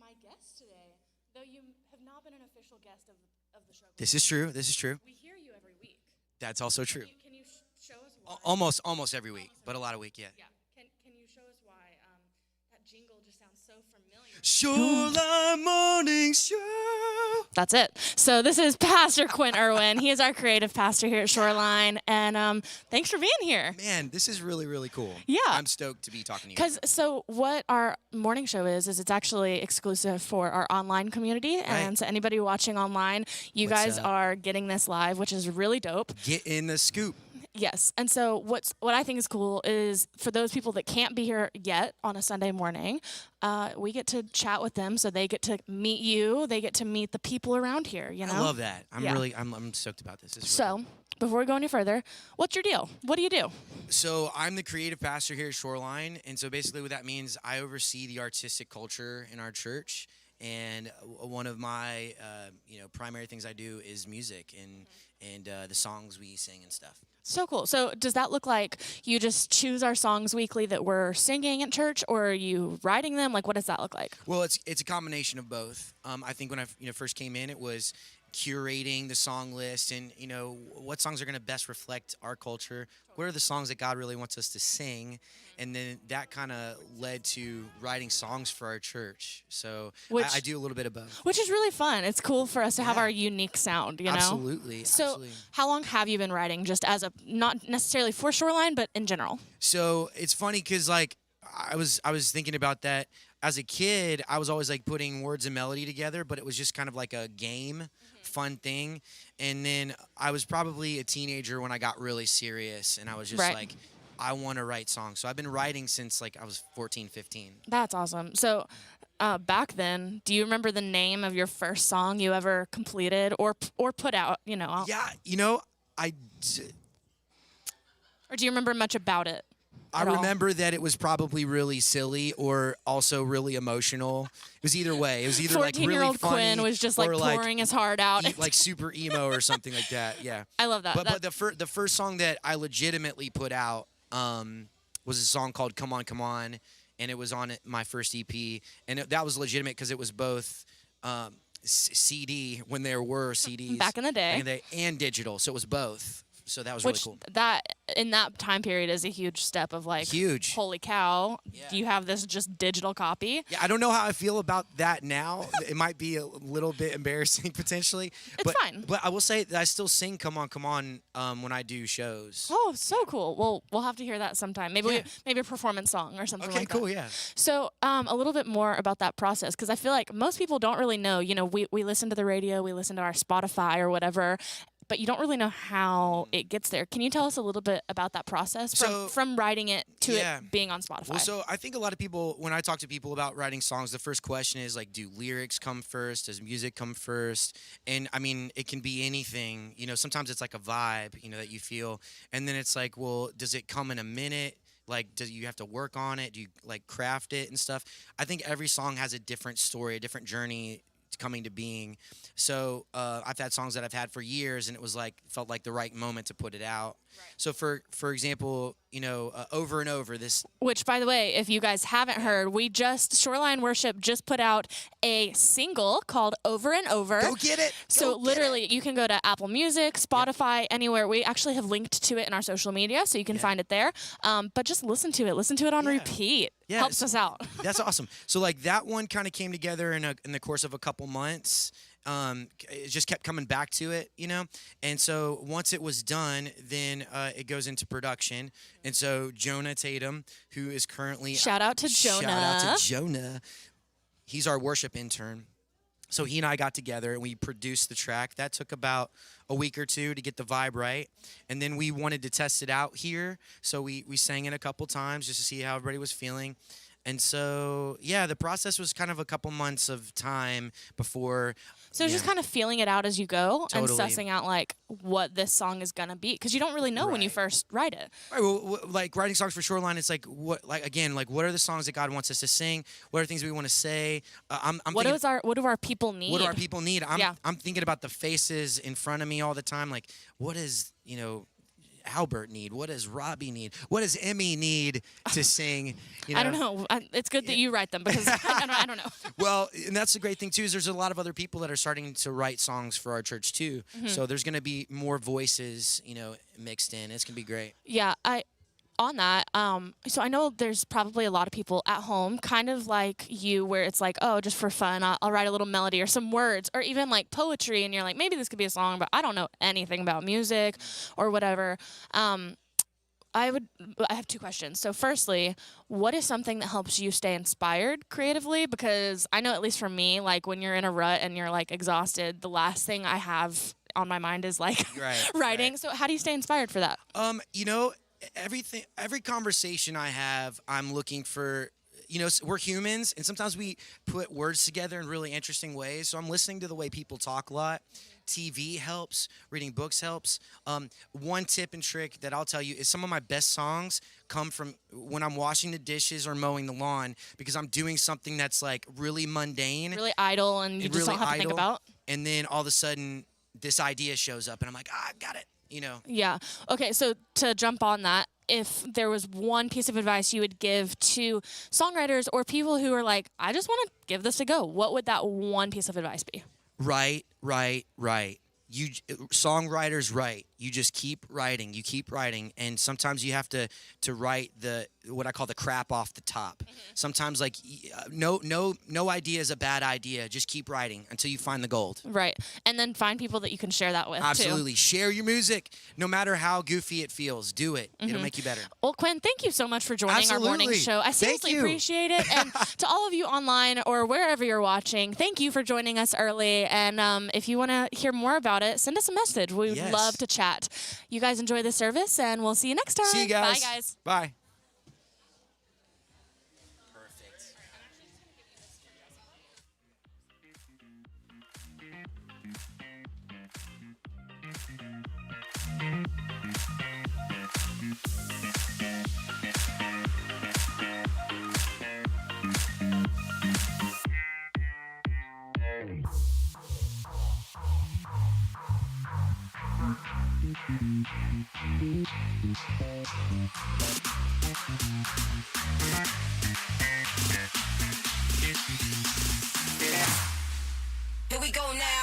my guest today. Though you have not been an official guest of the show. This is true. This is true. We hear you every week. That's also true. Can you show us why? Almost every week, but a lot of week, yeah. Yeah. Can you show us why that jingle just sounds so familiar? Shoreline Morning Show. That's it. So this is Pastor Quinn Irwin. He is our creative pastor here at Shoreline, and thanks for being here. Man, this is really, really cool. Yeah. I'm stoked to be talking to you. Because so what our morning show is it's actually exclusive for our online community, and so anybody watching online, you guys are getting this live, which is really dope. Get in the scoop. Yes, and so what I think is cool is for those people that can't be here yet on a Sunday morning, we get to chat with them, so they get to meet you, they get to meet the people around here. You know, I love that. I'm stoked about this. So before we go any further, what's your deal? What do you do? So I'm the creative pastor here at Shoreline, and so basically what that means, I oversee the artistic culture in our church. And one of my primary things I do is music and the songs we sing and stuff. So cool. So does that look like you just choose our songs weekly that we're singing at church, or are you writing them? Like, what does that look like? Well, it's a combination of both. I think when I first came in, it was curating the song list and what songs are going to best reflect our culture. What are the songs that God really wants us to sing? And then that kind of led to writing songs for our church. So I do a little bit of both. Which is really fun. It's cool for us to have our unique sound, you know? Absolutely. So how long have you been writing, just as not necessarily for Shoreline, but in general? So it's funny because I was thinking about that. As a kid, I was always putting words and melody together, but it was just kind of like a game, fun thing. And then I was probably a teenager when I got really serious, and I was just I want to write songs. So I've been writing since I was 14, 15. That's awesome. So back then, do you remember the name of your first song you ever completed or put out? Yeah, I. Or do you remember much about it? I remember that it was probably really silly or also really emotional. It was either way. It was either really funny. 14-year-old Quinn was just pouring his heart out. Super emo or something like that. Yeah. I love that. But the first song that I legitimately put out was a song called "Come On, Come On," and it was on my first EP, and that was legitimate because it was both CD when there were CDs back in the day, and digital, so it was both. So that was really cool. That in that time period is a huge step of huge. Holy cow! Yeah. You have this just digital copy. Yeah, I don't know how I feel about that now. It might be a little bit embarrassing potentially. It's fine. But I will say that I still sing "Come On, Come On" when I do shows. Oh, so cool. Well, we'll have to hear that sometime. Maybe maybe a performance song or something like that. Okay, cool. Yeah. So a little bit more about that process, because I feel like most people don't really know. We listen to the radio, we listen to our Spotify or whatever, but you don't really know how it gets there. Can you tell us a little bit about that process from writing it to it being on Spotify? Well, so I think a lot of people, when I talk to people about writing songs, the first question is do lyrics come first? Does music come first? And I mean, it can be anything. Sometimes it's like a vibe, that you feel. And then it's well, does it come in a minute? Do you have to work on it? Do you craft it and stuff? I think every song has a different story, a different journey coming to being. So I've had songs that I've had for years, and it was felt like the right moment to put it out. Right. So for example, Over and Over, this. Which, by the way, if you guys haven't heard, Shoreline Worship just put out a single called Over and Over. Go get it. So literally, you can go to Apple Music, Spotify, anywhere. We actually have linked to it in our social media, so you can find it there. But just listen to it. Listen to it on repeat. Yeah, helps us out. That's awesome. So that one kind of came together in the course of a couple months. It just kept coming back to it, and so once it was done, then it goes into production. And so Jonah Tatum, who is currently shout out to Jonah, he's our worship intern. So he and I got together and we produced the track. That took about a week or two to get the vibe right, and then we wanted to test it out here, so we sang it a couple times just to see how everybody was feeling. And so, the process was kind of a couple months of time before. So it's just kind of feeling it out as you go and sussing out what this song is gonna be, because you don't really know when you first write it. Right. Well, writing songs for Shoreline, it's what are the songs that God wants us to sing? What are things we want to say? What do our people need? What do our people need? I'm thinking about the faces in front of me all the time. What is Albert need? What does Robbie need? What does Emmy need to sing? You know? I don't know. It's good that you write them because I don't know. Well, and that's the great thing too is there's a lot of other people that are starting to write songs for our church too. So there's going to be more voices, mixed in. It's going to be great. Yeah, on that, so I know there's probably a lot of people at home, kind of like you, where it's like, oh, just for fun, I'll write a little melody or some words, or even like poetry, and you're like, maybe this could be a song, but I don't know anything about music or whatever. I have two questions. So firstly, what is something that helps you stay inspired creatively? Because I know, at least for me, like when you're in a rut and you're like exhausted, the last thing I have on my mind is like writing. Right. So how do you stay inspired for that? Every conversation I have, I'm looking for, we're humans, and sometimes we put words together in really interesting ways. So I'm listening to the way people talk a lot. TV helps. Reading books helps. One tip and trick that I'll tell you is some of my best songs come from when I'm washing the dishes or mowing the lawn, because I'm doing something that's like really mundane. Really idle, and you just don't have to think about. And then all of a sudden, this idea shows up, and I'm like, I've got it. Yeah. Okay, so to jump on that, if there was one piece of advice you would give to songwriters or people who are like, I just want to give this a go, what would that one piece of advice be? Right. Songwriters write. You just keep writing. You keep writing, and sometimes you have to write what I call the crap off the top. Sometimes like no idea is a bad idea. Just keep writing until you find the gold. Right, and then find people that you can share that with. Absolutely, share your music, no matter how goofy it feels. Do it. It'll make you better. Well, Quinn, thank you so much for joining our morning show. I seriously appreciate it, and to all of you online or wherever you're watching, thank you for joining us early. And if you want to hear more about it, send us a message. We would love to chat. You guys enjoy the service, and we'll see you next time. See you guys. Bye, guys. Bye. Perfect. Here we go now.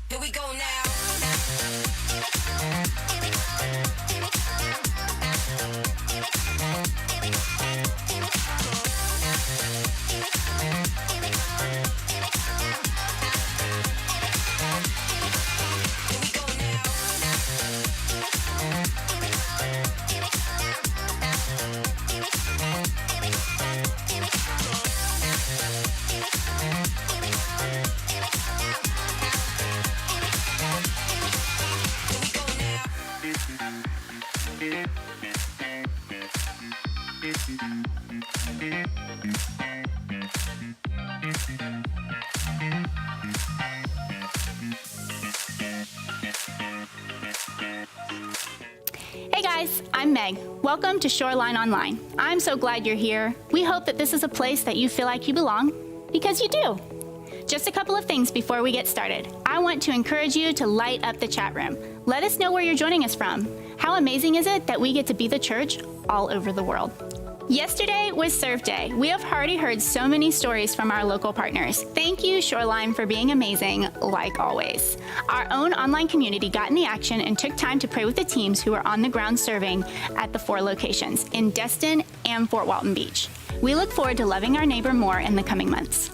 Here we go now. Hey guys, I'm Meg. Welcome to Shoreline Online. I'm so glad you're here. We hope that this is a place that you feel like you belong, because you do. Just a couple of things before we get started. I want to encourage you to light up the chat room. Let us know where you're joining us from. How amazing is it that we get to be the church all over the world? Yesterday was Surf Day. We have already heard so many stories from our local partners. Thank you, Shoreline, for being amazing, like always. Our own online community got in the action and took time to pray with the teams who were on the ground serving at the 4 locations in Destin and Fort Walton Beach. We look forward to loving our neighbor more in the coming months.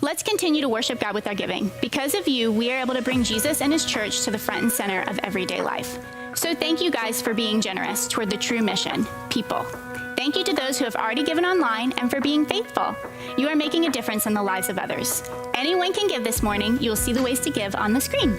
Let's continue to worship God with our giving. Because of you, we are able to bring Jesus and his church to the front and center of everyday life. So thank you guys for being generous toward the true mission, people. Thank you to those who have already given online and for being faithful. You are making a difference in the lives of others. Anyone can give this morning. You'll see the ways to give on the screen.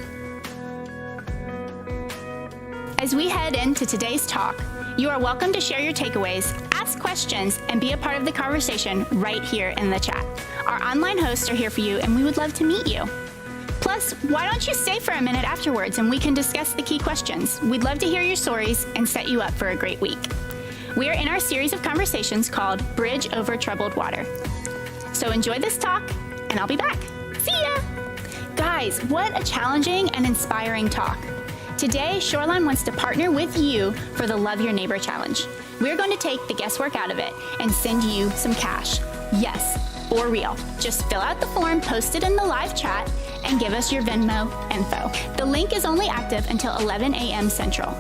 As we head into today's talk, you are welcome to share your takeaways, ask questions, and be a part of the conversation right here in the chat. Our online hosts are here for you, and we would love to meet you. Plus, why don't you stay for a minute afterwards and we can discuss the key questions? We'd love to hear your stories and set you up for a great week. We are in our series of conversations called Bridge Over Troubled Water. So enjoy this talk, and I'll be back. See ya! Guys, what a challenging and inspiring talk. Today, Shoreline wants to partner with you for the Love Your Neighbor Challenge. We're going to take the guesswork out of it and send you some cash. Yes, for real. Just fill out the form posted in the live chat and give us your Venmo info. The link is only active until 11 a.m. Central.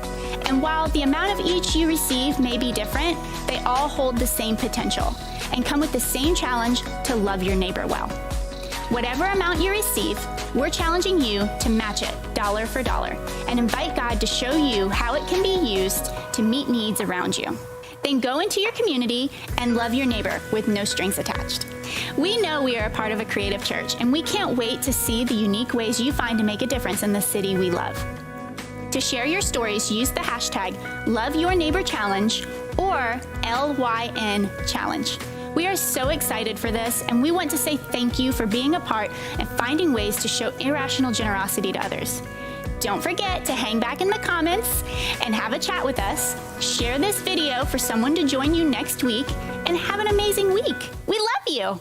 And while the amount of each you receive may be different, they all hold the same potential and come with the same challenge to love your neighbor well. Whatever amount you receive, we're challenging you to match it dollar for dollar and invite God to show you how it can be used to meet needs around you. Then go into your community and love your neighbor with no strings attached. We know we are a part of a creative church, and we can't wait to see the unique ways you find to make a difference in the city we love. To share your stories, use the hashtag LoveYourNeighborChallenge or LYN Challenge. We are so excited for this, and we want to say thank you for being a part and finding ways to show irrational generosity to others. Don't forget to hang back in the comments and have a chat with us. Share this video for someone to join you next week, and have an amazing week. We love you.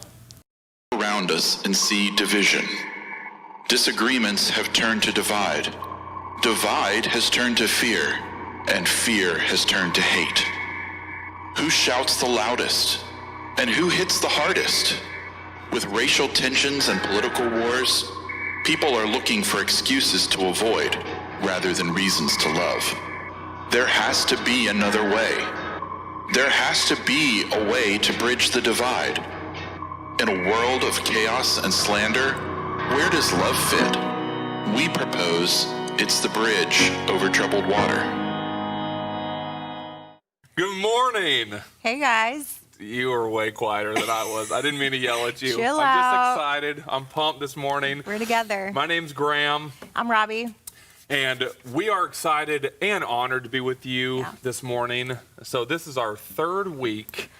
Around us and see division. Disagreements have turned to divide. Divide has turned to fear, and fear has turned to hate. Who shouts the loudest? And who hits the hardest? With racial tensions and political wars, people are looking for excuses to avoid rather than reasons to love. There has to be another way. There has to be a way to bridge the divide. In a world of chaos and slander, where does love fit? We propose it's the bridge over troubled water. Good morning. Hey guys. You were way quieter than I was. I didn't mean to yell at you. Chill I'm out. just excited. I'm pumped this morning. We're together. My name's Graham. I'm Robbie. And we are excited and honored to be with you this morning. So this is our third week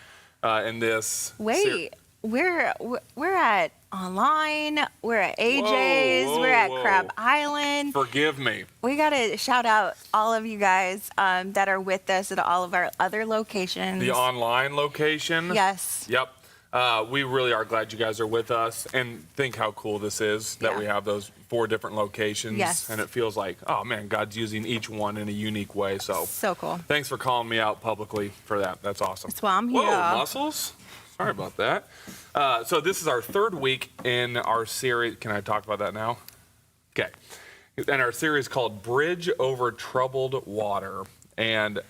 in this. Wait, we're at online. We're at AJ's. Whoa, we're at whoa. Crab Island. Forgive me. We got to shout out all of you guys that are with us at all of our other locations. The online location. Yes. Yep. We really are glad you guys are with us, and think how cool this is that we have those 4 different locations. Yes. And it feels like, oh man, God's using each one in a unique way. So cool. Thanks for calling me out publicly for that. That's awesome. That's why I'm here. Whoa, muscles? Sorry about that. So this is our third week in our series. Can I talk about that now? Okay. In our series called Bridge Over Troubled Water. And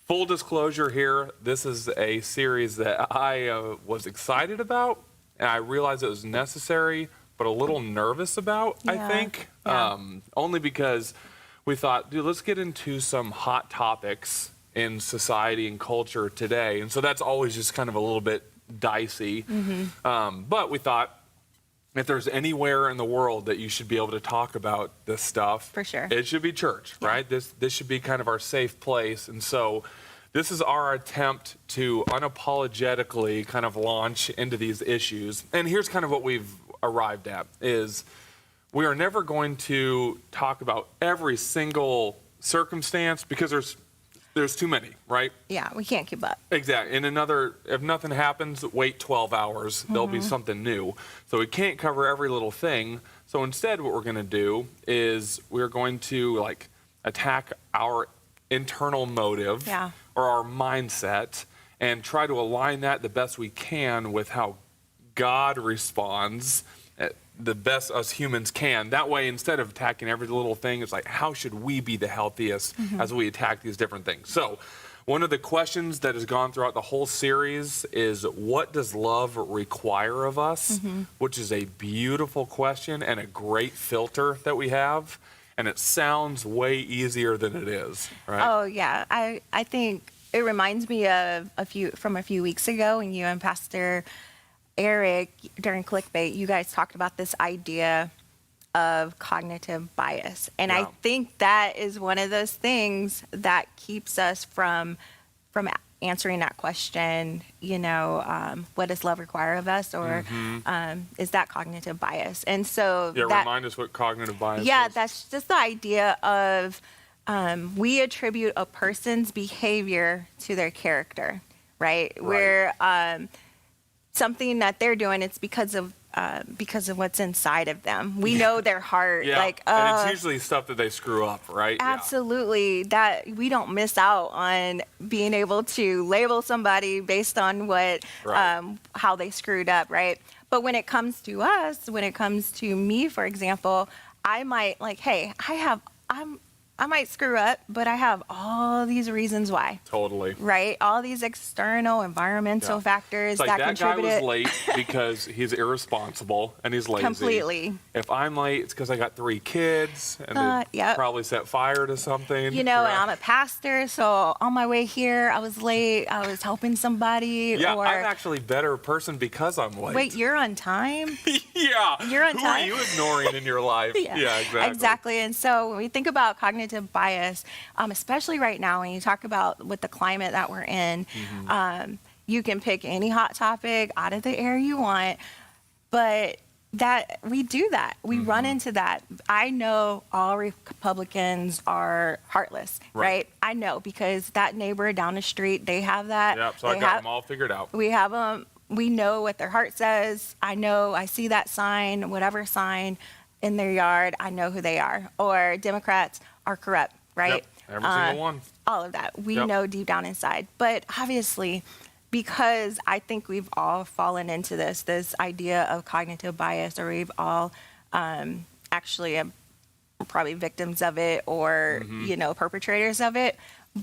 full disclosure here, this is a series that I was excited about, and I realized it was necessary, but a little nervous about, I think. Yeah. Only because we thought, dude, let's get into some hot topics in society and culture today. And so that's always just kind of a little bit dicey. But we thought, if there's anywhere in the world that you should be able to talk about this stuff, For sure. it should be church, right? This should be kind of our safe place. And so this is our attempt to unapologetically kind of launch into these issues. And here's kind of what we've arrived at is we are never going to talk about every single circumstance because there's too many, right? Yeah, we can't keep up. Exactly. And if nothing happens, wait 12 hours. There'll be something new. So we can't cover every little thing. So instead, what we're going to do is we're going to attack our internal motive or our mindset and try to align that the best we can with how God responds the best us humans can. That way, instead of attacking every little thing, it's like, how should we be the healthiest as we attack these different things? So One of the questions that has gone throughout the whole series is, what does love require of us? Which is a beautiful question and a great filter that we have. And it sounds way easier than it is, right? Oh, yeah. I think it reminds me of a few weeks ago when you and Pastor Eric, during Clickbait, you guys talked about this idea of cognitive bias. And I think that is one of those things that keeps us from answering that question, what does love require of us? Or is that cognitive bias? And so remind us what cognitive bias is. Yeah, that's just the idea of we attribute a person's behavior to their character, right? Where something that they're doing, it's because of what's inside of them. We know their heart. Yeah. And it's usually stuff that they screw up, right? Absolutely. That we don't miss out on being able to label somebody based on what how they screwed up, right? But when it comes to us, when it comes to me, for example, I might I might screw up, but I have all these reasons why. Totally. Right? All these external environmental factors it's like that contribute. That guy was late because he's irresponsible and he's lazy. Completely. If I'm late, it's because I got 3 kids and they probably set fire to something. And I'm a pastor, so on my way here, I was late. I was helping somebody. Yeah, I'm actually a better person because I'm late. Wait, you're on time? Yeah. You're on Who time? are you ignoring in your life? Yeah, exactly. Exactly. And so when we think about cognitive bias, especially right now when you talk about with the climate that we're in, you can pick any hot topic out of the air you want, but that we do that. We run into that. I know all Republicans are heartless, right? I know, because that neighbor down the street, they have that. Yep, so I got them all figured out. We have them. We know what their heart says. I see that sign, whatever sign in their yard, I know who they are. Or Democrats are corrupt, right? Yep, every single one. All of that. We know deep down inside. But obviously, because I think we've all fallen into this idea of cognitive bias, or we've all actually probably victims of it, or, perpetrators of it.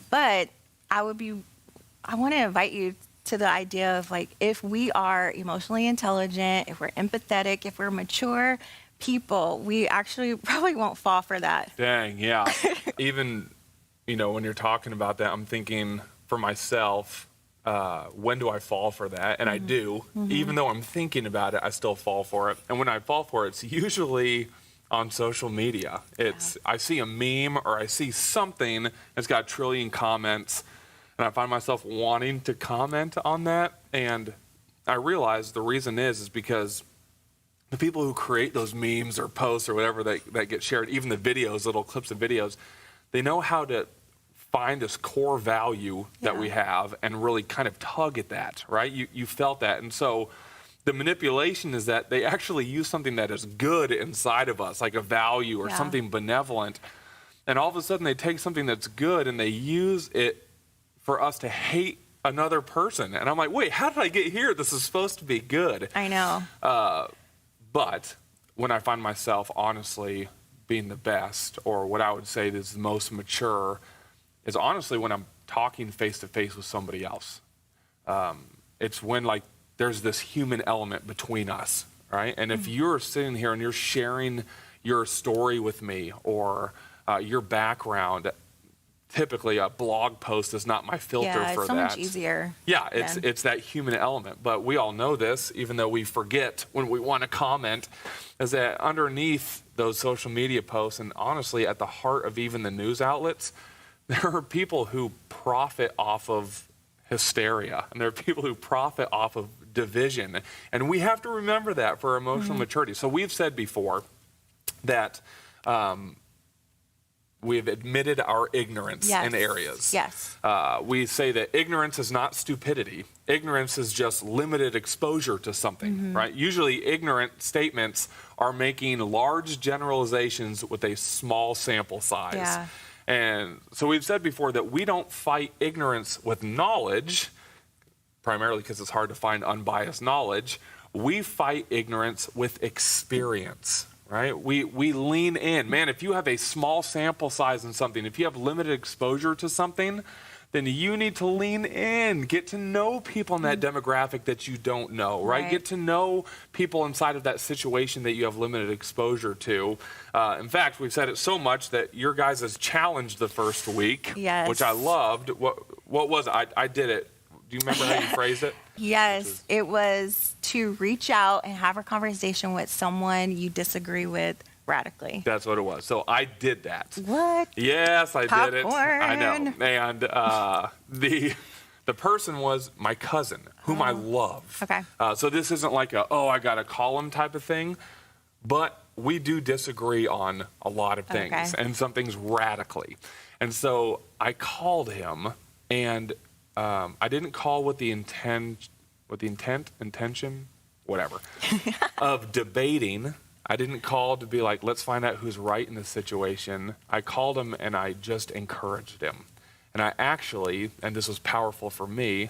But I want to invite you to the idea of, like, if we are emotionally intelligent, if we're empathetic, if we're mature people, we actually probably won't fall for that. Dang, yeah. Even, when you're talking about that, I'm thinking for myself, when do I fall for that? And I do. Even though I'm thinking about it, I still fall for it. And when I fall for it, it's usually on social media. I see a meme or I see something that's got a trillion comments, and I find myself wanting to comment on that. And I realize the reason is because the people who create those memes or posts or whatever that get shared, even the videos, little clips of videos, they know how to find this core value that we have and really kind of tug at that, right? You felt that. And so the manipulation is that they actually use something that is good inside of us, like a value or something benevolent. And all of a sudden they take something that's good and they use it for us to hate another person. And I'm like, wait, how did I get here? This is supposed to be good. I know. But when I find myself honestly being the best, or what I would say is the most mature, is honestly when I'm talking face to face with somebody else. It's when, like, there's this human element between us, right? And if you're sitting here and you're sharing your story with me, or your background, typically a blog post is not my filter for that. Yeah, it's so much easier. Yeah, it's that human element. But we all know this, even though we forget when we want to comment, is that underneath those social media posts, and honestly at the heart of even the news outlets, there are people who profit off of hysteria, and there are people who profit off of division. And we have to remember that for emotional maturity. So we've said before that we've admitted our ignorance in areas. Yes. We say that ignorance is not stupidity. Ignorance is just limited exposure to something, right? Usually ignorant statements are making large generalizations with a small sample size. Yeah. And so we've said before that we don't fight ignorance with knowledge, primarily because it's hard to find unbiased knowledge. We fight ignorance with experience. Right? We lean in. Man, if you have a small sample size in something, if you have limited exposure to something, then you need to lean in, get to know people in that demographic that you don't know, right? Get to know people inside of that situation that you have limited exposure to. In fact, we've said it so much that your guys' challenge the first week, Yes. which I loved. What was it? I did it. Do you remember how you phrased it? Yes, it was to reach out and have a conversation with someone you disagree with radically. That's what it was. So I did that. What? Yes, I did it. I know. Popcorn. And the person was my cousin, whom I love. Okay. So this isn't like I got to call him type of thing, but we do disagree on a lot of things, Okay. and some things radically. And so I called him, and I didn't call with the intention, whatever, of debating. I didn't call to be like, let's find out who's right in this situation. I called him and I just encouraged him. And I actually, and this was powerful for me,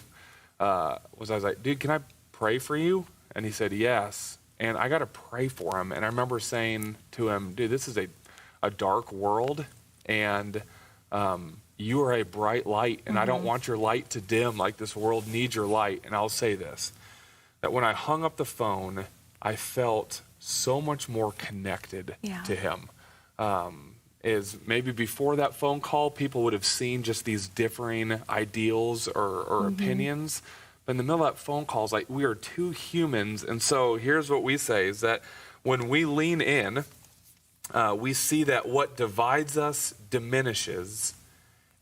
I was like, dude, can I pray for you? And he said, yes. And I got to pray for him. And I remember saying to him, dude, this is a dark world, and you are a bright light, and I don't want your light to dim. Like, this world needs your light. And I'll say this, that when I hung up the phone, I felt so much more connected to him. Is maybe before that phone call, people would have seen just these differing ideals or opinions. But in the middle of that phone call, it's like, we are two humans. And so here's what we say, is that when we lean in, we see that what divides us diminishes,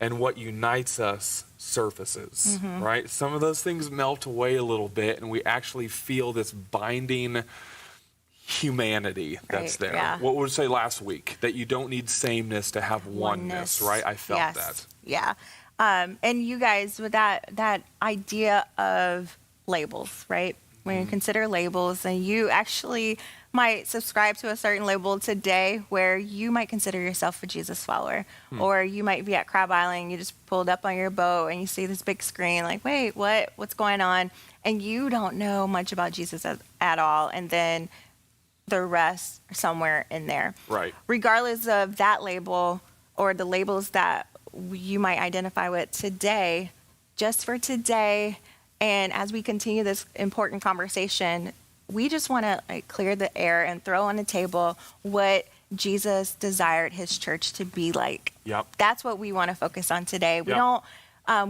and what unites us surfaces, right? Some of those things melt away a little bit, and we actually feel this binding humanity that's there. Yeah. What would we say last week? That you don't need sameness to have oneness, right? I felt that. Yeah. And you guys, with that idea of labels, right? When you consider labels, and you actually might subscribe to a certain label today where you might consider yourself a Jesus follower, or you might be at Crab Island, you just pulled up on your boat and you see this big screen, like, wait, what's going on? And you don't know much about Jesus at all. And then the rest are somewhere in there. Right. Regardless of that label or the labels that you might identify with today, just for today, and as we continue this important conversation, we just want to clear the air and throw on the table what Jesus desired his church to be like. Yep. That's what we want to focus on today. We Yep. don't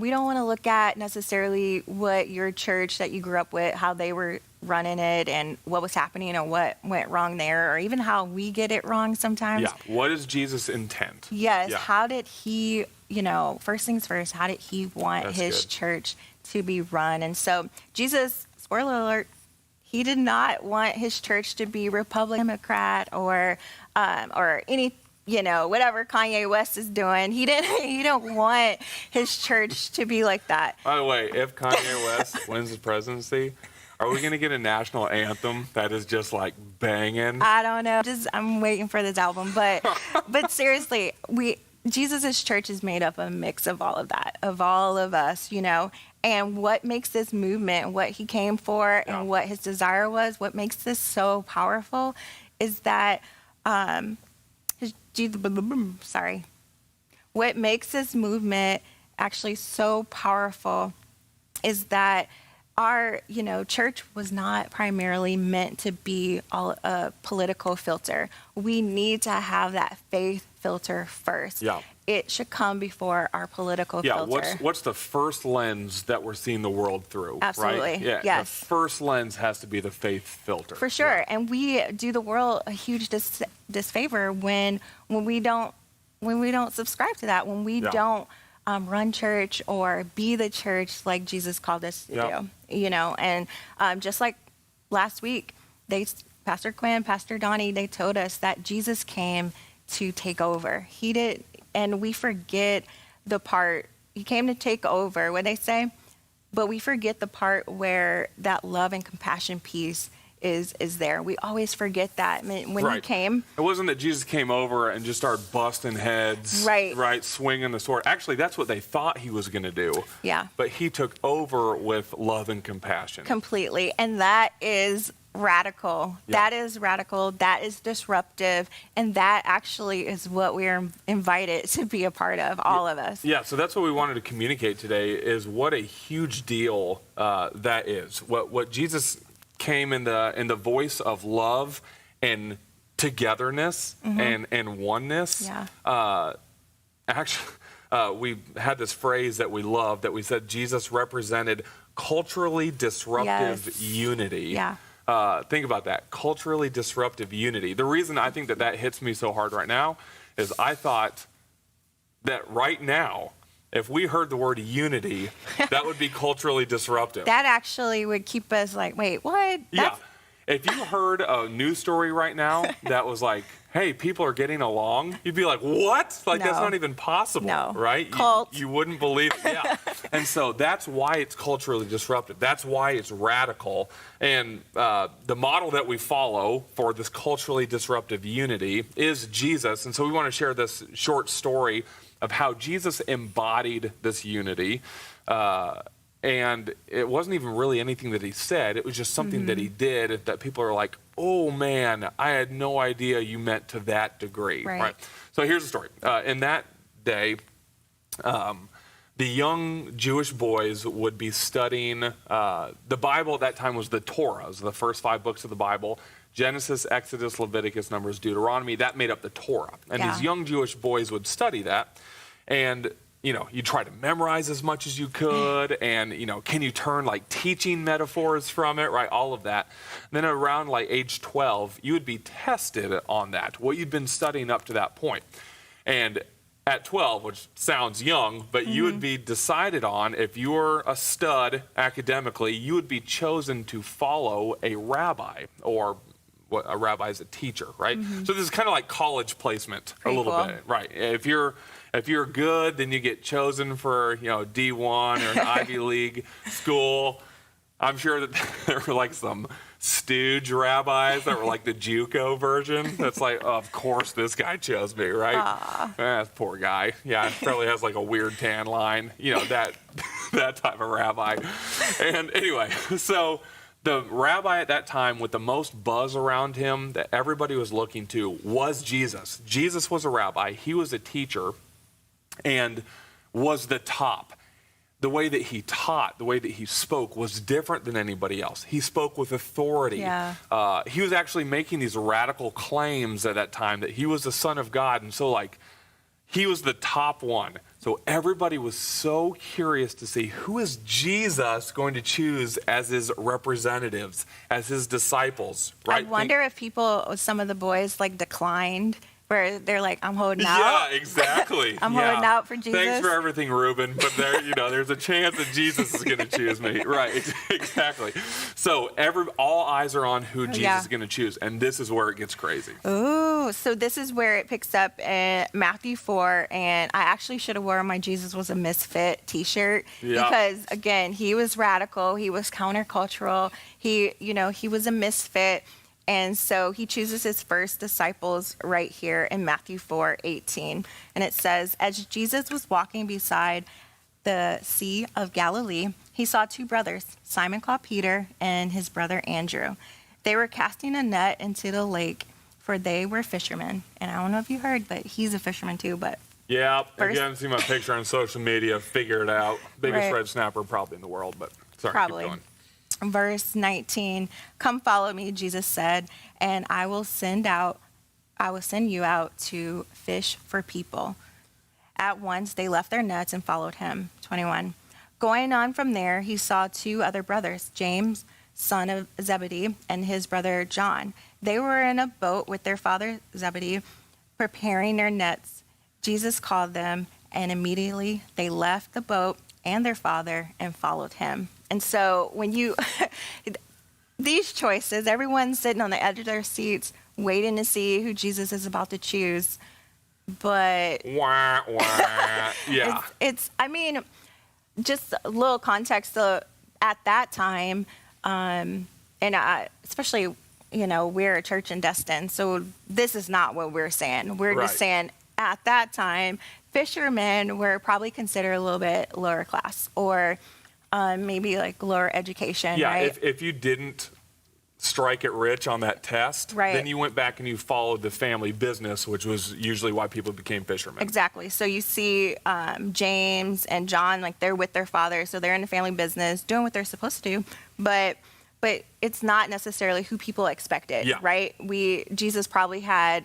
want to look at necessarily what your church that you grew up with, how they were running it and what was happening or what went wrong there, or even how we get it wrong sometimes. Yeah. What is Jesus' intent? Yes. Yeah. How did he, first things first, how did he want That's his good. church to be run? And so Jesus, spoiler alert, he did not want his church to be Republican, Democrat, or any, whatever Kanye West is doing. He don't want his church to be like that. By the way, if Kanye West wins the presidency, are we going to get a national anthem that is just like banging? I don't know. I'm waiting for this album, but seriously, Jesus' church is made up of a mix of all of that, of all of us, and what makes this movement, what he came for, and what his desire was, what makes this so powerful is that, what makes this movement actually so powerful is that our, church was not primarily meant to be a political filter. We need to have that faith filter first. Yeah. It should come before our political filter. Yeah, what's the first lens that we're seeing the world through? Absolutely. Right? Yeah, Yes. the first lens has to be the faith filter. For sure. Yeah. And we do the world a huge disfavor when we don't subscribe to that, when we don't run church or be the church like Jesus called us to do. And just like last week, Pastor Quinn, Pastor Donnie, they told us that Jesus came to take over. He did, and we forget the part, he came to take over, what they say, but we forget the part where that love and compassion piece is there. We always forget that. I mean, when he came, it wasn't that Jesus came over and just started busting heads, right, swinging the sword. Actually, that's what they thought he was going to do. Yeah. But he took over with love and compassion. Completely. And that is radical. Yeah. That is radical. That is disruptive. And that actually is what we're invited to be a part of, all of us. Yeah, so that's what we wanted to communicate today, is what a huge deal that is. What Jesus came in the voice of love and togetherness and oneness. Yeah. Actually, we had this phrase that we love, that we said Jesus represented culturally disruptive unity. Yeah. Think about that, culturally disruptive unity. The reason I think that hits me so hard right now is I thought that right now, if we heard the word unity, that would be culturally disruptive. That actually would keep us like, wait, what? Yeah. If you heard a news story right now that was like, hey, people are getting along, you'd be like, what? Like, that's not even possible, right? Cult. You wouldn't believe it. Yeah. And so that's why it's culturally disruptive. That's why it's radical. And the model that we follow for this culturally disruptive unity is Jesus. And so we want to share this short story of how Jesus embodied this unity. And it wasn't even really anything that he said. It was just something that he did that people are like, oh, man, I had no idea you meant to that degree. Right. So here's the story. In that day, the young Jewish boys would be studying the Bible. At that time was the Torah. It was the first 5 books of the Bible. Genesis, Exodus, Leviticus, Numbers, Deuteronomy. That made up the Torah. And these young Jewish boys would study that. And you know, you try to memorize as much as you could, and, you know, can you turn like teaching metaphors from it, right? All of that. And then around like age 12, you would be tested on that, what you'd been studying up to that point. And at 12, which sounds young, but you would be decided on, if you were a stud academically, you would be chosen to follow a rabbi, or what a rabbi is a teacher, right? So this is kind of like college placement. Pretty a little cool. bit, right? If you're good, then you get chosen for, you know, D1 or an Ivy League school. I'm sure that there were like some stooge rabbis that were like the JUCO version. That's like, oh, of course this guy chose me, right? Poor guy. Yeah, probably has like a weird tan line. You know, that type of rabbi. And anyway, so the rabbi at that time with the most buzz around him that everybody was looking to was Jesus. Jesus was a rabbi. He was a teacher and was the top. The way that he taught, the way that he spoke was different than anybody else. He spoke with authority. Yeah. He was actually making these radical claims at that time that he was the Son of God. And so, like, he was the top one. So everybody was so curious to see, who is Jesus going to choose as his representatives, as his disciples, right? I wonder if some of the boys, like, declined, where they're like, I'm holding out. Yeah, exactly. I'm holding out for Jesus. Thanks for everything, Reuben. But there's a chance that Jesus is going to choose me. Right, exactly. So all eyes are on who Jesus is going to choose. And this is where it gets crazy. Ooh, so this is where it picks up in Matthew 4. And I actually should have worn my Jesus was a misfit t-shirt. Yeah. Because, again, he was radical. He was countercultural. He was a misfit. And so he chooses his first disciples right here in Matthew 4:18. And it says, as Jesus was walking beside the Sea of Galilee, he saw 2 brothers, Simon called Peter and his brother Andrew. They were casting a net into the lake, for they were fishermen. And I don't know if you heard, but he's a fisherman too. But yeah, if you haven't seen my picture on social media, figure it out. Biggest red snapper probably in the world, but sorry, probably. Keep going. Verse 19, come follow me, Jesus said, and I will send you out to fish for people. At once they left their nets and followed him. 21, going on from there, he saw 2 other brothers, James, son of Zebedee, and his brother John. They were in a boat with their father Zebedee, preparing their nets. Jesus called them, and immediately they left the boat and their father and followed him. And so when these choices, everyone's sitting on the edge of their seats, waiting to see who Jesus is about to choose. But wah, wah. Yeah, it's I mean, just a little context. At that time, and especially, we're a church in Destin, so this is not what we're saying. We're Right. just saying at that time, fishermen were probably considered a little bit lower class, or maybe like lower education, Yeah, right? if you didn't strike it rich on that test, Right. then you went back and you followed the family business, which was usually why people became fishermen. Exactly. So you see James and John, like they're with their father, so they're in the family business, doing what they're supposed to do, but it's not necessarily who people expected, Yeah. right? Jesus probably had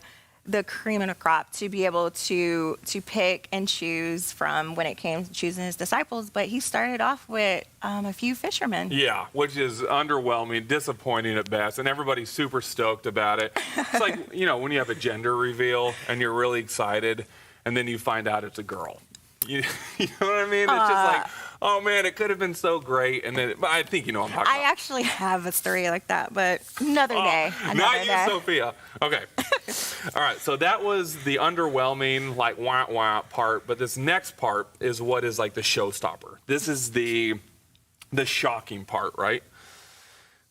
the cream of the crop to be able to pick and choose from when it came to choosing his disciples, but he started off with a few fishermen. Yeah, which is underwhelming, disappointing at best, and everybody's super stoked about it. It's like, when you have a gender reveal and you're really excited, and then you find out it's a girl. You know what I mean? It's just like, oh man, it could have been so great. And then, but I think you know what I'm talking I about. actually have a story like that, but another day. Not you, day. Sophia. Okay. All right. So that was the underwhelming, like wah wah part. But this next part is what is like the showstopper. This is the shocking part, right?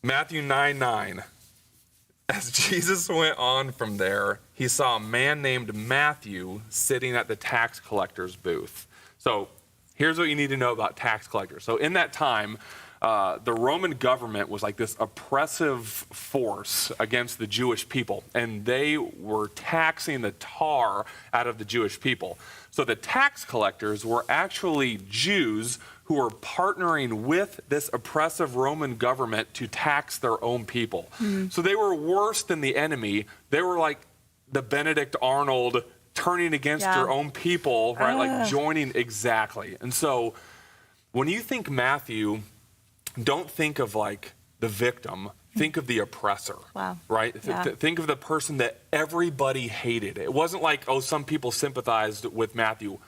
Matthew 9:9. As Jesus went on from there, he saw a man named Matthew sitting at the tax collector's booth. So here's what you need to know about tax collectors. So in that time, the Roman government was like this oppressive force against the Jewish people, and they were taxing the tar out of the Jewish people. So the tax collectors were actually Jews who were partnering with this oppressive Roman government to tax their own people. So they were worse than the enemy. They were like the Benedict Arnold turning against your own people, right? Like joining exactly. And so when you think Matthew, don't think of like the victim. Think of the oppressor. Wow. Right? Yeah. Think of the person that everybody hated. It wasn't like, oh, some people sympathized with Matthew.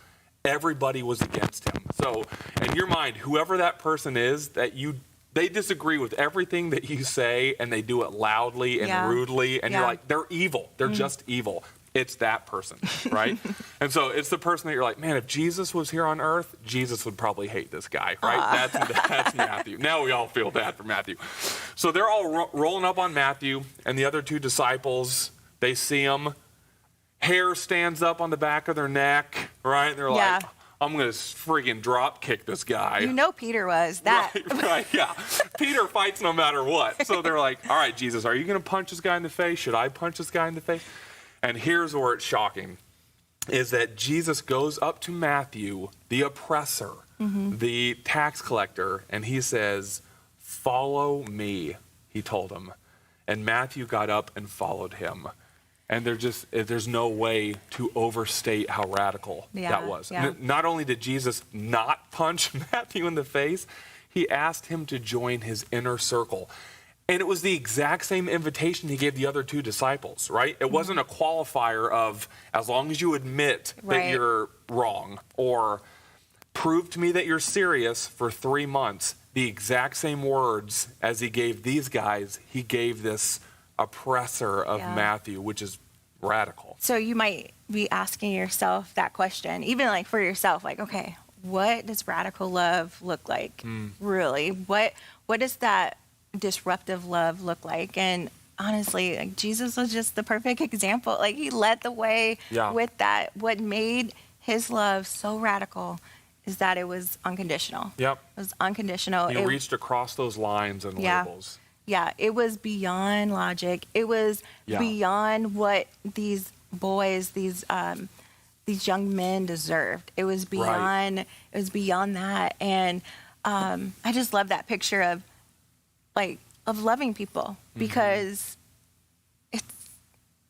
Everybody was against him. So in your mind, whoever that person is, they disagree with everything that you say, and they do it loudly and rudely, and you're like, they're evil. They're just evil. It's that person, right? And so it's the person that you're like, man, if Jesus was here on earth, Jesus would probably hate this guy, right? That's Matthew. Now we all feel bad for Matthew. So they're all rolling up on Matthew, and the other two disciples, they see him. Hair stands up on the back of their neck, right? They're like, I'm going to friggin' drop kick this guy. Peter was that. Right, yeah. Peter fights no matter what. So they're like, all right, Jesus, are you going to punch this guy in the face? Should I punch this guy in the face? And here's where it's shocking, is that Jesus goes up to Matthew, the oppressor, the tax collector, and he says, follow me, he told him. And Matthew got up and followed him. And there's no way to overstate how radical that was. Yeah. Not only did Jesus not punch Matthew in the face, he asked him to join his inner circle. And it was the exact same invitation he gave the other two disciples, right? It wasn't a qualifier of, as long as you admit that you're wrong, or prove to me that you're serious for 3 months. The exact same words as he gave these guys, he gave this oppressor of Matthew, which is radical. So you might be asking yourself that question, even like for yourself, like, okay, what does radical love look like? Really? What does that disruptive love look like? And honestly, like, Jesus was just the perfect example. Like, he led the way with that. What made his love so radical is that it was unconditional. Yep. It was unconditional. He reached across those lines and labels. Yeah, it was beyond logic. It was beyond what these boys, these young men deserved. It was beyond. It was beyond that, and I just love that picture of loving people, because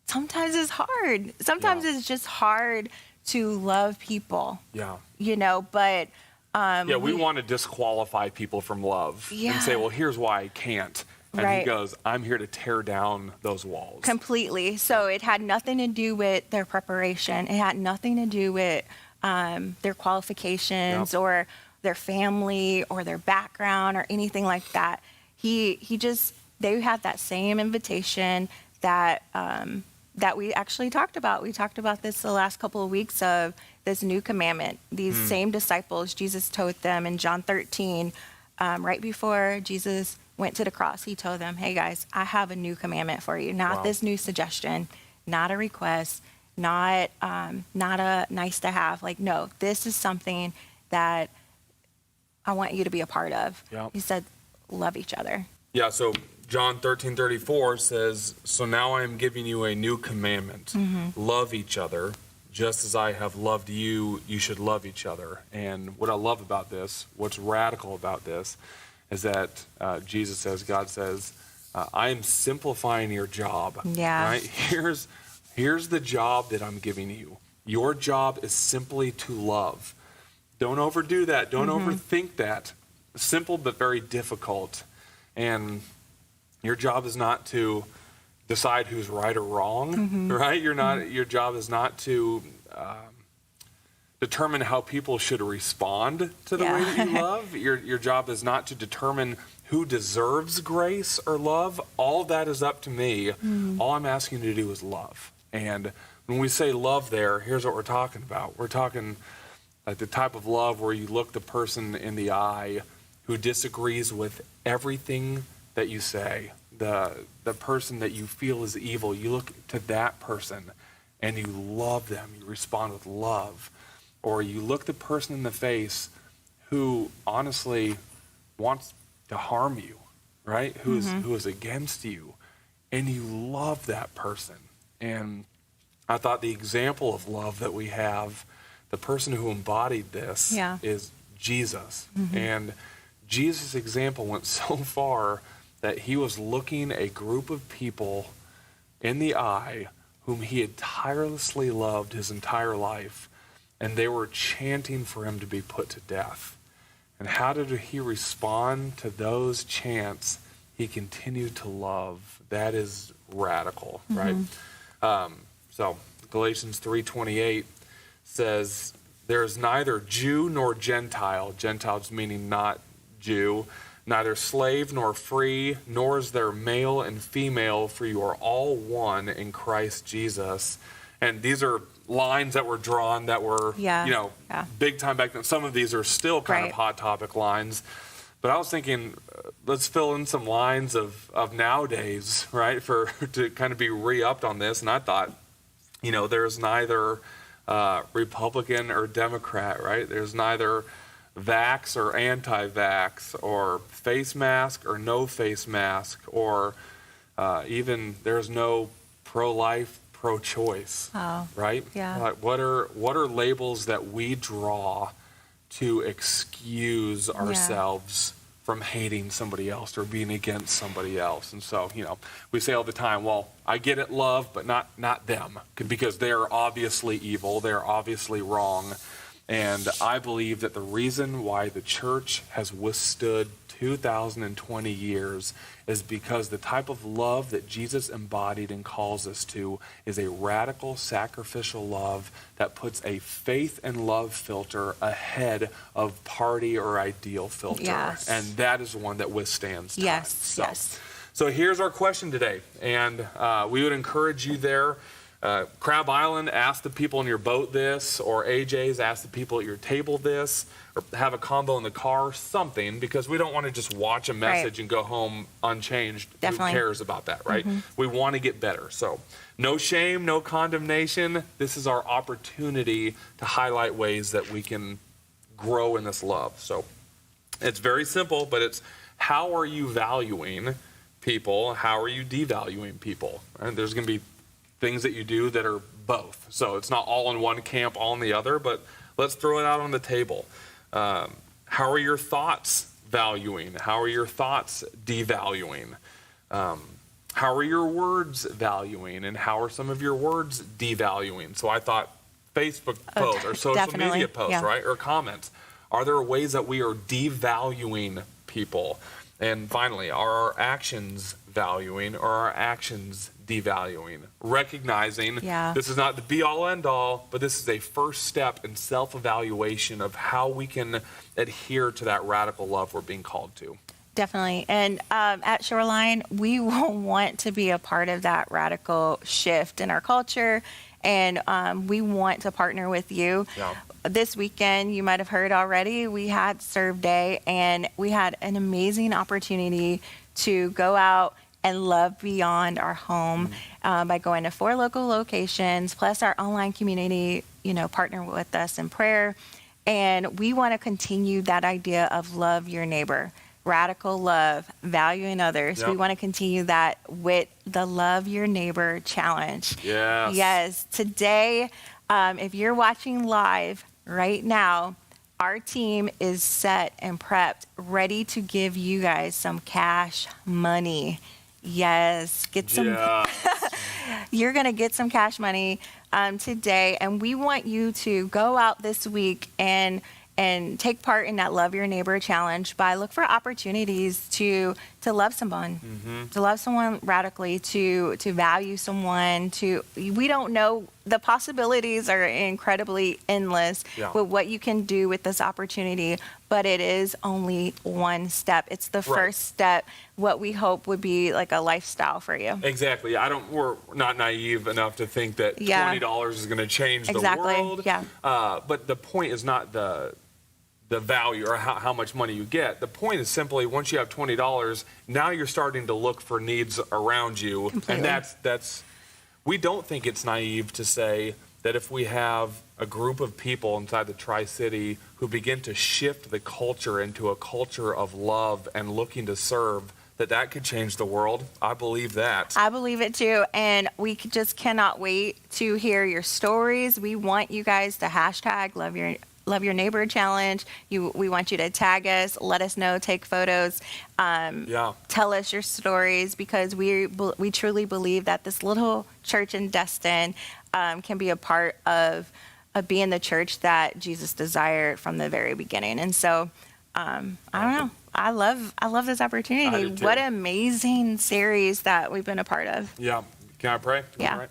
sometimes it's hard. Sometimes it's just hard to love people. Yeah. But we want to disqualify people from love and say, well, here's why I can't. And he goes, I'm here to tear down those walls. Completely. So it had nothing to do with their preparation. It had nothing to do with their qualifications or their family or their background or anything like that. They had that same invitation that we actually talked about. We talked about this the last couple of weeks of this new commandment. These same disciples, Jesus told them in John 13, right before Jesus went to the cross, he told them, hey guys, I have a new commandment for you. Not this new suggestion, not a request, not a nice to have. Like, no, this is something that I want you to be a part of. Yeah. He said, love each other. Yeah, so John 13:34 says, so now I am giving you a new commandment. Love each other. Just as I have loved you, you should love each other. And what I love about this, what's radical about this, is that Jesus says, God says, I am simplifying your job. Yeah. Right? Here's the job that I'm giving you. Your job is simply to love. Don't overdo that. Don't overthink that. Simple but very difficult. And your job is not to decide who's right or wrong, right? Your job is not to determine how people should respond to the way that you love. Your job is not to determine who deserves grace or love. All of that is up to me. All I'm asking you to do is love. And when we say love there, here's what we're talking about. We're talking like the type of love where you look the person in the eye who disagrees with everything that you say. The person that you feel is evil, you look to that person and you love them. You respond with love. Or you look the person in the face who honestly wants to harm you, right? Who is against you, and you love that person. And I thought the example of love that we have, the person who embodied this is Jesus. And Jesus' example went so far that he was looking a group of people in the eye whom he had tirelessly loved his entire life, and they were chanting for him to be put to death. And how did he respond to those chants? He continued to love. That is radical, right? So Galatians 3:28 says, there is neither Jew nor Gentile, Gentiles meaning not Jew, neither slave nor free, nor is there male and female, for you are all one in Christ Jesus. And these are lines that were drawn that were, big time back then. Some of these are still kind of hot topic lines. But I was thinking, let's fill in some lines of nowadays, right, to kind of be re-upped on this. And I thought, there's neither Republican or Democrat, right? There's neither vax or anti-vax, or face mask or no face mask, or even there's no pro-life, pro-choice, right? Yeah. Like what are labels that we draw to excuse ourselves from hating somebody else or being against somebody else? And so, we say all the time, well, I get it, love, but not them, because they're obviously evil, they're obviously wrong. And I believe that the reason why the church has withstood 2,020 years is because the type of love that Jesus embodied and calls us to is a radical, sacrificial love that puts a faith and love filter ahead of party or ideal filter. Yes. And that is one that withstands time. Yes. So here's our question today. And we would encourage you there. Crab Island, ask the people in your boat this, or AJ's, ask the people at your table this, or have a combo in the car, something, because we don't want to just watch a message and go home unchanged. Definitely. Who cares about that, right? We want to get better. So no shame, no condemnation. This is our opportunity to highlight ways that we can grow in this love. So it's very simple, but it's how are you valuing people? How are you devaluing people? And there's going to be things that you do that are both. So it's not all in one camp, all in the other, but let's throw it out on the table. How are your thoughts valuing? How are your thoughts devaluing? How are your words valuing? And how are some of your words devaluing? So I thought Facebook posts or social media posts, right? Or comments. Are there ways that we are devaluing people? And finally, are our actions valuing or our actions devaluing? Recognizing this is not the be-all, end-all, but this is a first step in self-evaluation of how we can adhere to that radical love we're being called to. Definitely. And at Shoreline, we will want to be a part of that radical shift in our culture. And we want to partner with you. Yeah. This weekend, you might have heard already, we had Serve Day, and we had an amazing opportunity to go out and love beyond our home by going to 4 local locations, plus our online community, partner with us in prayer. And we want to continue that idea of love your neighbor, radical love, valuing others. Yep. We want to continue that with the Love Your Neighbor Challenge. Yes. Yes. Today, if you're watching live right now, our team is set and prepped, ready to give you guys some cash money. Yes, get some. Yeah. You're going to get some cash money today, and we want you to go out this week and take part in that Love Your Neighbor Challenge by look for opportunities to love someone, to love someone radically, to value someone. We don't know, the possibilities are incredibly endless with what you can do with this opportunity, but it is only one step. It's the first step, what we hope would be like a lifestyle for you. Exactly. We're not naive enough to think that $20 is going to change the world. Yeah. But the point is not the value or how much money you get. The point is simply once you have $20, now you're starting to look for needs around you. Completely. And that's we don't think it's naive to say that if we have a group of people inside the Tri-City who begin to shift the culture into a culture of love and looking to serve, that could change the world. I believe that. I believe it too, and we just cannot wait to hear your stories. We want you guys to hashtag Love Your Neighbor Challenge. We want you to tag us, let us know, take photos, tell us your stories, because we truly believe that this little church in Destin can be a part of being the church that Jesus desired from the very beginning. And so, I don't know. I love this opportunity. I do too. What an amazing series that we've been a part of. Yeah. Can I pray? Yeah.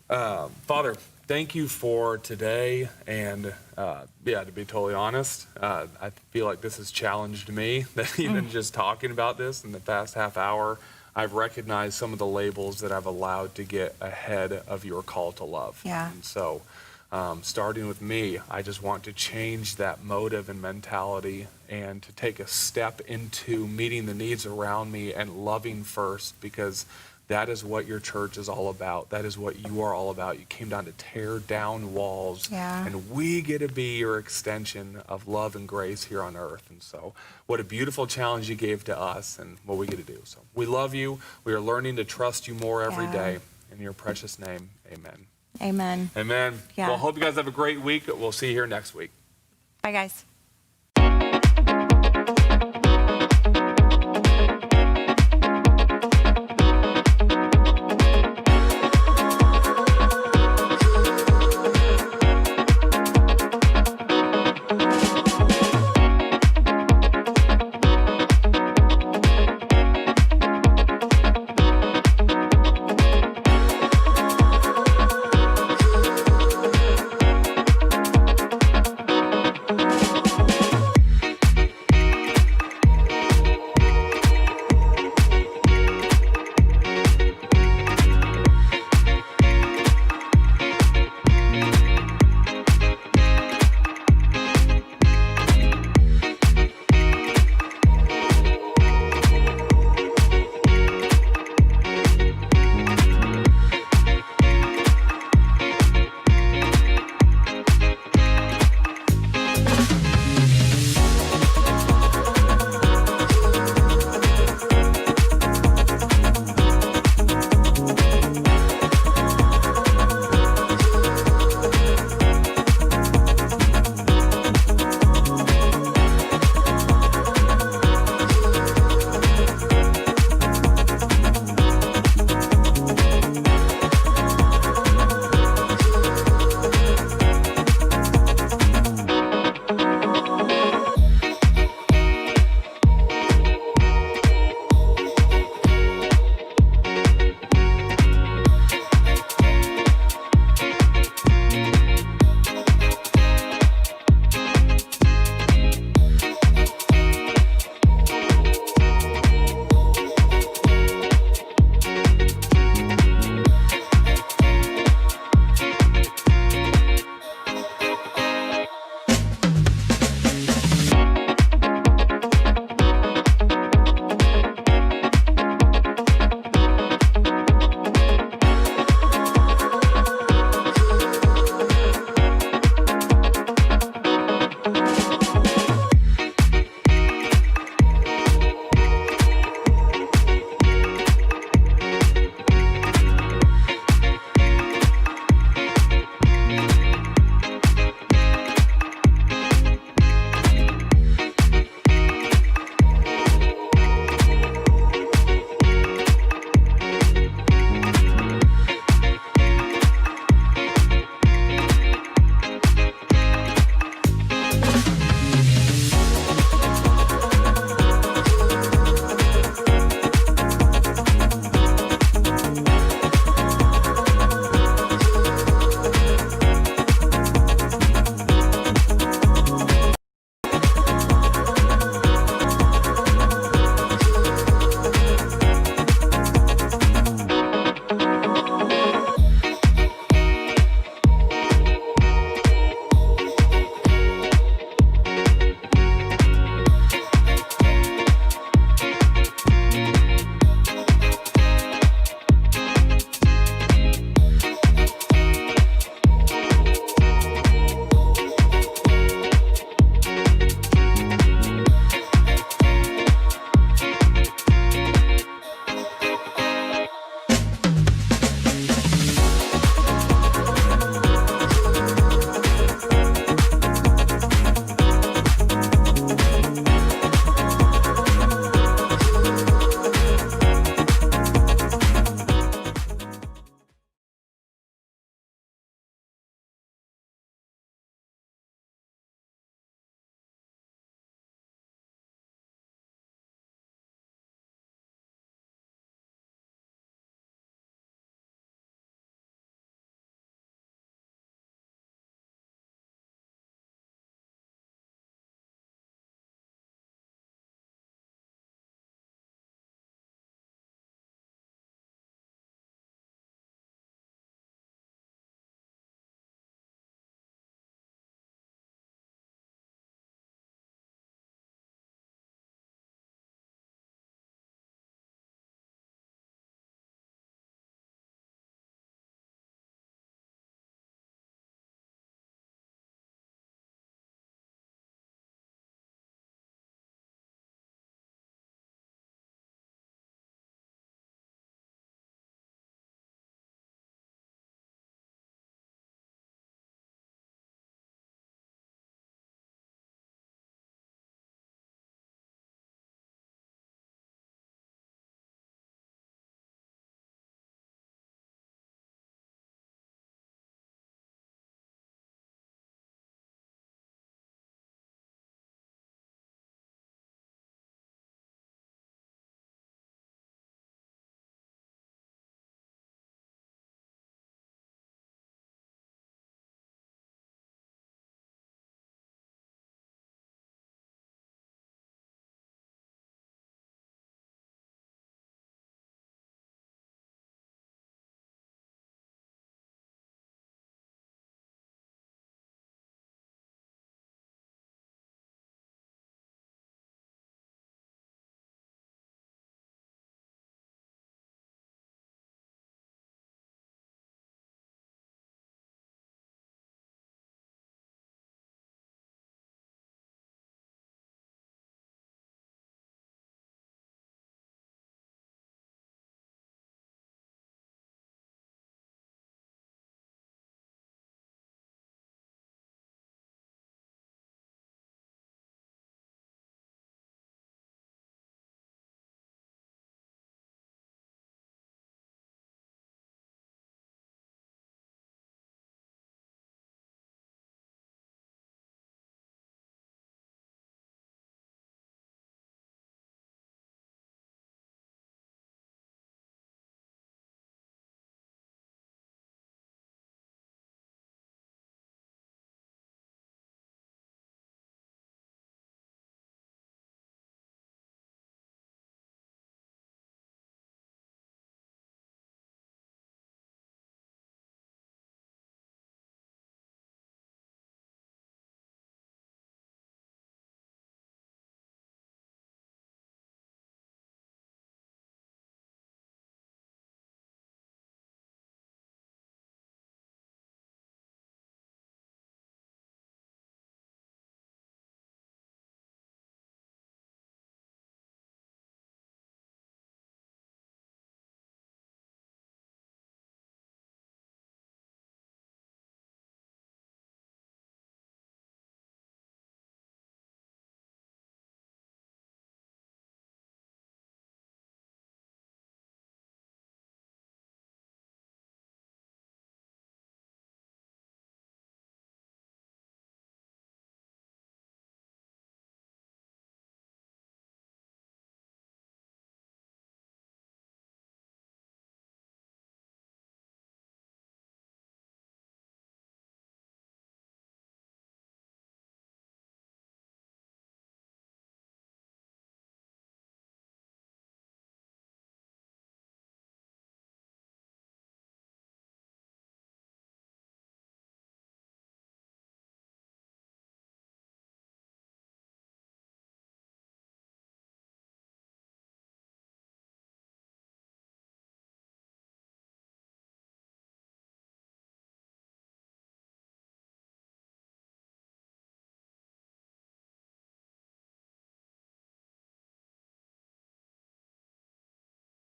All right. Father, thank you for today. And to be totally honest, I feel like this has challenged me. That even just talking about this in the past half hour, I've recognized some of the labels that I've allowed to get ahead of your call to love. Yeah. And so, starting with me, I just want to change that motive and mentality and to take a step into meeting the needs around me and loving first, because that is what your church is all about. That is what you are all about. You came down to tear down walls, and we get to be your extension of love and grace here on earth. And so what a beautiful challenge you gave to us and what we get to do. So we love you. We are learning to trust you more every day. In your precious name, amen. Amen. Amen. Yeah. Well, hope you guys have a great week. We'll see you here next week. Bye, guys.